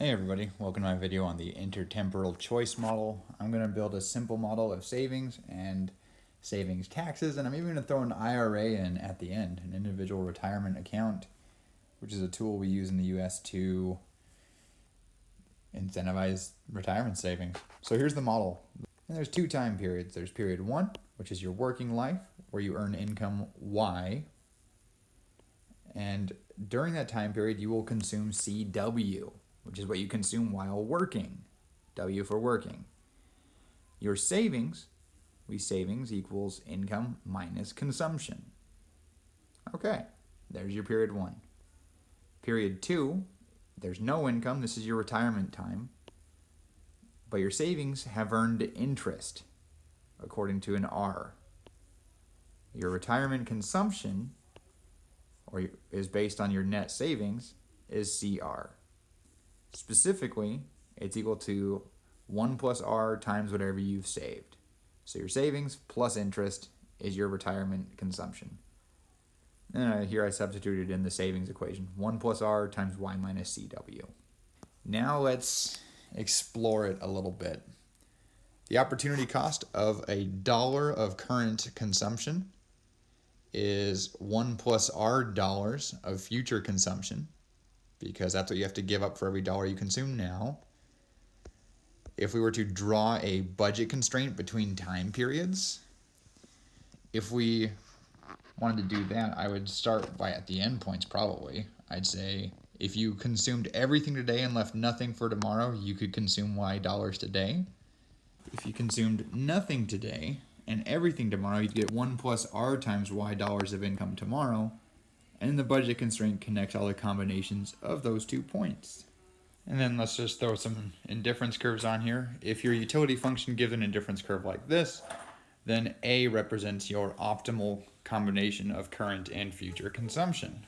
Hey everybody, welcome to my video on the intertemporal choice model. I'm going to build a simple model of savings and savings taxes, and I'm even going to throw an IRA in at the end, an individual retirement account, which is a tool we use in the US to incentivize retirement savings. So here's the model. And there's two time periods. There's period 1, which is your working life, where you earn income Y, and during that time period you will consume CW, which is what you consume while working. W for working. Your savings equals income minus consumption. Okay, there's your period 1. Period 2, there's no income. This is your retirement time. But your savings have earned interest, according to an R. Your retirement consumption, or is based on your net savings, is CR. Specifically, it's equal to 1 plus R times whatever you've saved. So your savings plus interest is your retirement consumption. And here I substituted in the savings equation. 1 plus R times Y minus CW. Now let's explore it a little bit. The opportunity cost of $1 of current consumption is 1 plus R dollars of future consumption, because that's what you have to give up for every dollar you consume now. If we were to draw a budget constraint between time periods, if we wanted to do that, I would start by at the end points probably. I'd say if you consumed everything today and left nothing for tomorrow, you could consume Y dollars today. If you consumed nothing today and everything tomorrow, you'd get 1 plus R times Y dollars of income tomorrow. And the budget constraint connects all the combinations of those 2 points. And then let's just throw some indifference curves on here. If your utility function gives an indifference curve like this, then A represents your optimal combination of current and future consumption.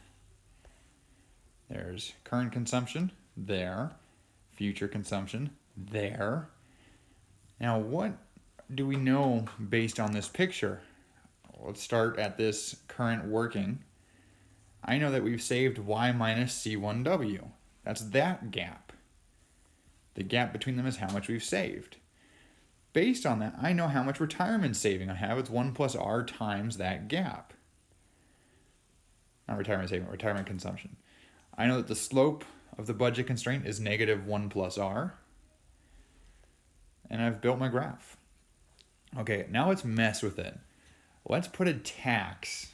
There's current consumption there, future consumption there. Now what do we know based on this picture? Let's start at this current working. I know that we've saved Y minus C1W. That's that gap. The gap between them is how much we've saved. Based on that, I know how much retirement saving I have. It's 1 plus R times that gap. Not retirement saving, retirement consumption. I know that the slope of the budget constraint is negative 1 plus R. And I've built my graph. Okay, now let's mess with it. Let's put a tax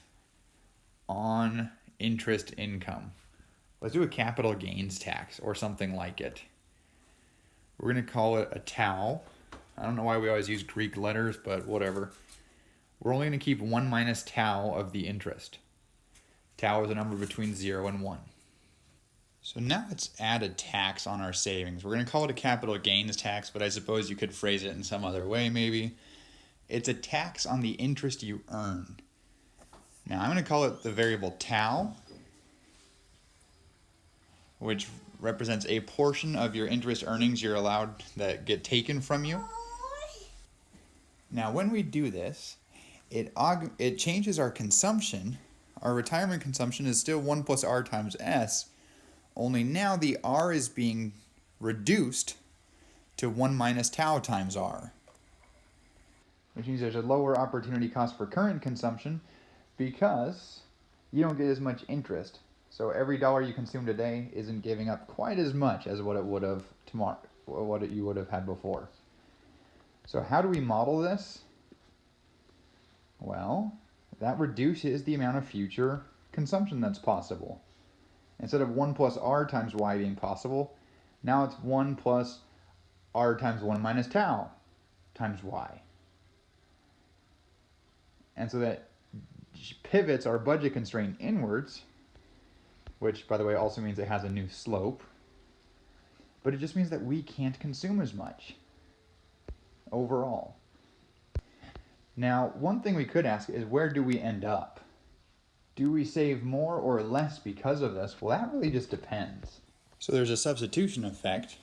on interest income. Let's do a capital gains tax or something like it. We're going to call it a tau. I don't know why we always use Greek letters, but whatever. We're only going to keep 1 minus tau of the interest. Tau is a number between 0 and 1. So now let's add a tax on our savings. We're going to call it a capital gains tax, but I suppose you could phrase it in some other way maybe. It's a tax on the interest you earn. Now I'm going to call it the variable tau, which represents a portion of your interest earnings you're allowed that get taken from you. Now when we do this, it changes our consumption. Our retirement consumption is still 1 plus R times S, only now the R is being reduced to 1 minus tau times R, which means there's a lower opportunity cost for current consumption because you don't get as much interest. So every dollar you consume today isn't giving up quite as much as what it would have tomorrow, what you would have had before. So how do we model this? Well, that reduces the amount of future consumption that's possible. Instead of 1 plus R times Y being possible, now it's 1 plus R times 1 minus tau times Y. And so that pivots our budget constraint inwards, which by the way also means it has a new slope, but it just means that we can't consume as much overall. Now, one thing we could ask is, where do we end up? Do we save more or less because of this? Well, that really just depends. So there's a substitution effect,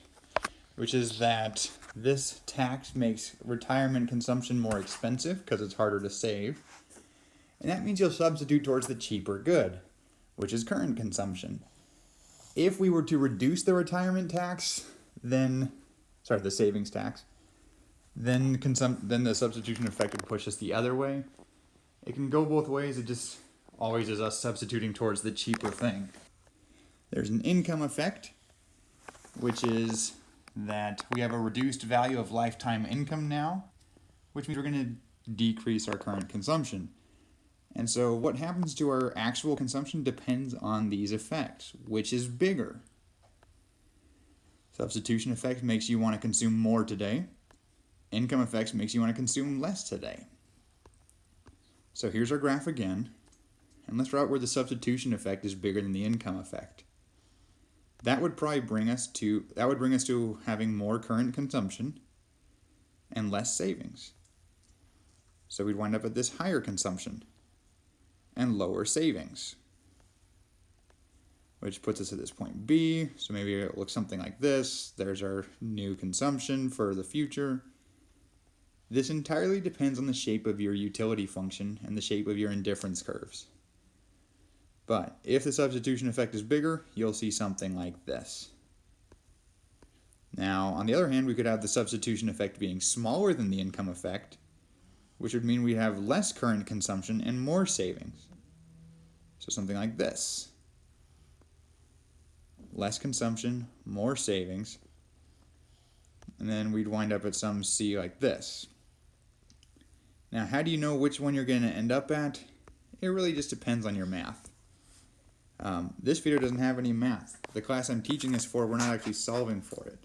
which is that this tax makes retirement consumption more expensive because it's harder to save. And that means you'll substitute towards the cheaper good, which is current consumption. if we were to reduce the retirement tax, then, the savings tax, then the substitution effect would push us the other way. It can go both ways. It just always is us substituting towards the cheaper thing. There's an income effect, which is that we have a reduced value of lifetime income now, which means we're going to decrease our current consumption. And so what happens to our actual consumption depends on these effects, which is bigger. Substitution effect makes you want to consume more today. Income effects makes you want to consume less today. So here's our graph again, and let's draw out where the substitution effect is bigger than the income effect. That would probably bring us to having more current consumption and less savings. So we'd wind up at this higher consumption and lower savings, which puts us at this point B. So maybe it looks something like this. There's our new consumption for the future. This entirely depends on the shape of your utility function and the shape of your indifference curves. But if the substitution effect is bigger, you'll see something like this. Now, on the other hand, we could have the substitution effect being smaller than the income effect, which would mean we have less current consumption and more savings. So something like this. Less consumption, more savings, and then we'd wind up at some C like this. Now, how do you know which one you're going to end up at? It really just depends on your math. This video doesn't have any math. The class I'm teaching this for, we're not actually solving for it.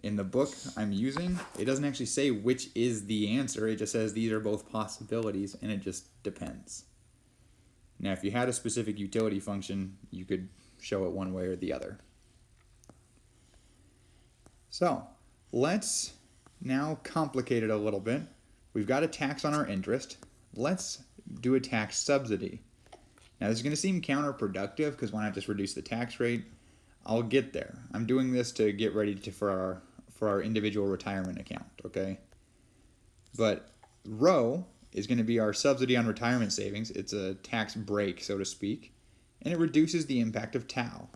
In the book I'm using, it doesn't actually say which is the answer. It just says these are both possibilities, and it just depends. Now, if you had a specific utility function, you could show it one way or the other. So, let's now complicate it a little bit. We've got a tax on our interest. Let's do a tax subsidy. Now, this is going to seem counterproductive because why not just reduce the tax rate? I'll get there. I'm doing this to get ready for our individual retirement account, okay? But rho is going to be our subsidy on retirement savings. It's a tax break, so to speak, and it reduces the impact of tau.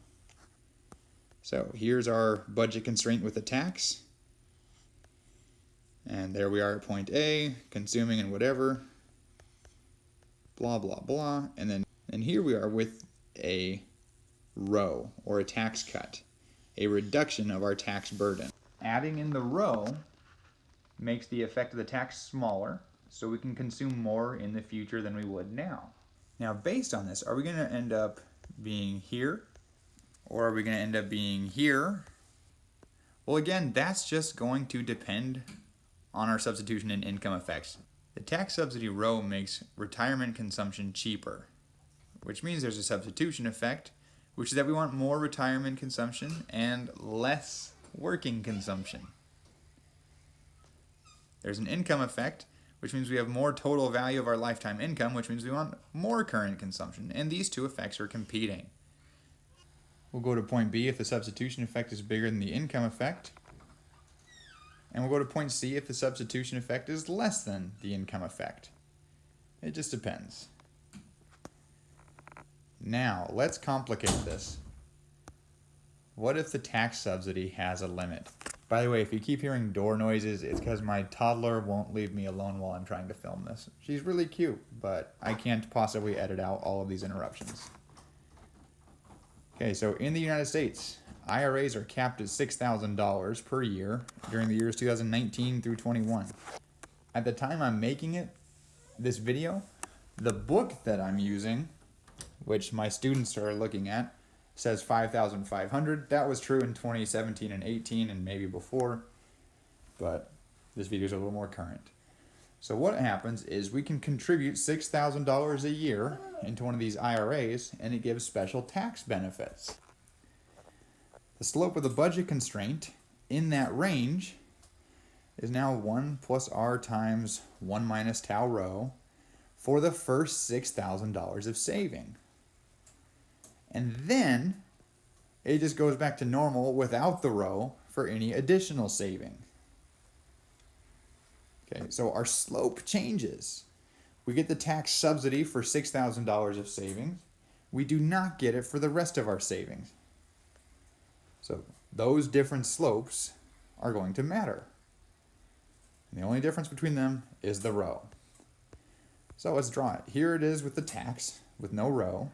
So here's our budget constraint with a tax. And there we are at point A, consuming and whatever, blah, blah, blah. And here we are with a rho, or a tax cut, a reduction of our tax burden. Adding in the rho makes the effect of the tax smaller, so we can consume more in the future than we would now. Now, based on this, are we going to end up being here, or are we going to end up being here? Well, again, that's just going to depend on our substitution and income effects. The tax subsidy rho makes retirement consumption cheaper, which means there's a substitution effect, which is that we want more retirement consumption and less working consumption. There's an income effect, which means we have more total value of our lifetime income, which means we want more current consumption, and these two effects are competing. We'll go to point B if the substitution effect is bigger than the income effect, and we'll go to point C if the substitution effect is less than the income effect. It just depends. Now, let's complicate this. What if the tax subsidy has a limit? By the way, if you keep hearing door noises, it's because my toddler won't leave me alone while I'm trying to film this. She's really cute, but I can't possibly edit out all of these interruptions. Okay, so in the United States, IRAs are capped at $6,000 per year during the years 2019 through 21. At the time I'm making this video, the book that I'm using, which my students are looking at, says 5,500. That was true in 2017 and 18 and maybe before, but this video is a little more current. So what happens is we can contribute $6,000 a year into one of these IRAs, and it gives special tax benefits. The slope of the budget constraint in that range is now 1 plus r times 1 minus tau rho for the first $6,000 of saving. And then it just goes back to normal without the rho for any additional saving. Okay, so our slope changes. We get the tax subsidy for $6,000 of savings. We do not get it for the rest of our savings. So those different slopes are going to matter. And the only difference between them is the row. So let's draw it. Here it is with the tax, with no row.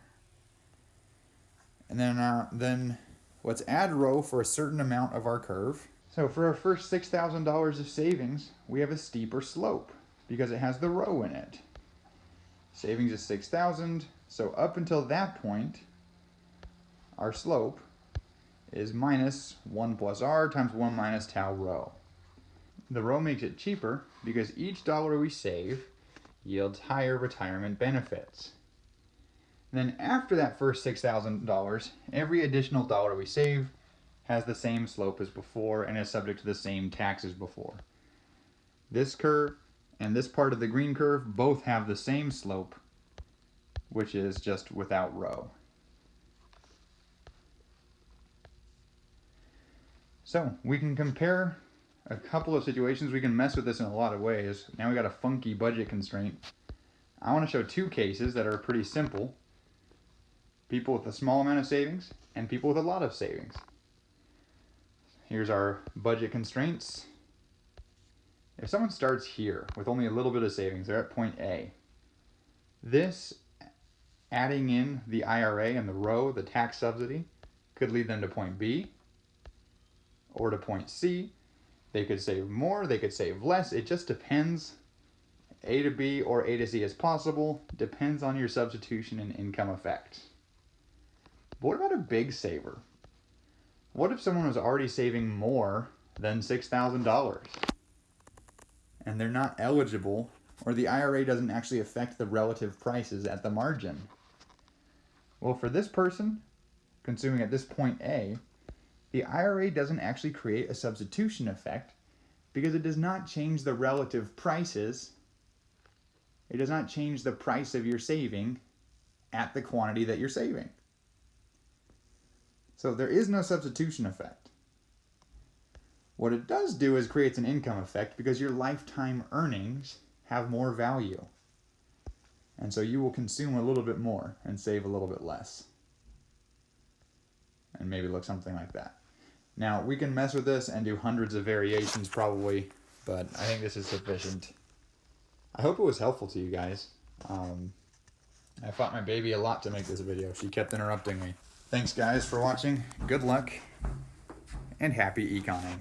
And then let's add row for a certain amount of our curve. So for our first $6,000 of savings, we have a steeper slope because it has the row in it. Savings is 6,000, so up until that point, our slope is minus 1 plus r times 1 minus tau rho. The row makes it cheaper because each dollar we save yields higher retirement benefits. And then after that first $6,000, every additional dollar we save has the same slope as before and is subject to the same tax as before. This curve and this part of the green curve both have the same slope, which is just without row. So we can compare a couple of situations. We can mess with this in a lot of ways. Now we got a funky budget constraint. I want to show two cases that are pretty simple. People with a small amount of savings and people with a lot of savings. Here's our budget constraints. If someone starts here with only a little bit of savings, they're at point A. This, adding in the IRA and the row, the tax subsidy, could lead them to point B or to point C. They could save more, they could save less. It just depends. A to B or A to C is possible. Depends on your substitution and income effect. But what about a big saver? What if someone was already saving more than $6,000 and they're not eligible, or the IRA doesn't actually affect the relative prices at the margin? Well, for this person consuming at this point A, the IRA doesn't actually create a substitution effect because it does not change the relative prices. It does not change the price of your saving at the quantity that you're saving. So there is no substitution effect. What it does do is creates an income effect because your lifetime earnings have more value. And so you will consume a little bit more and save a little bit less. And maybe look something like that. Now, we can mess with this and do hundreds of variations probably, but I think this is sufficient. I hope it was helpful to you guys. I fought my baby a lot to make this video. She kept interrupting me. Thanks guys for watching. Good luck and happy econing.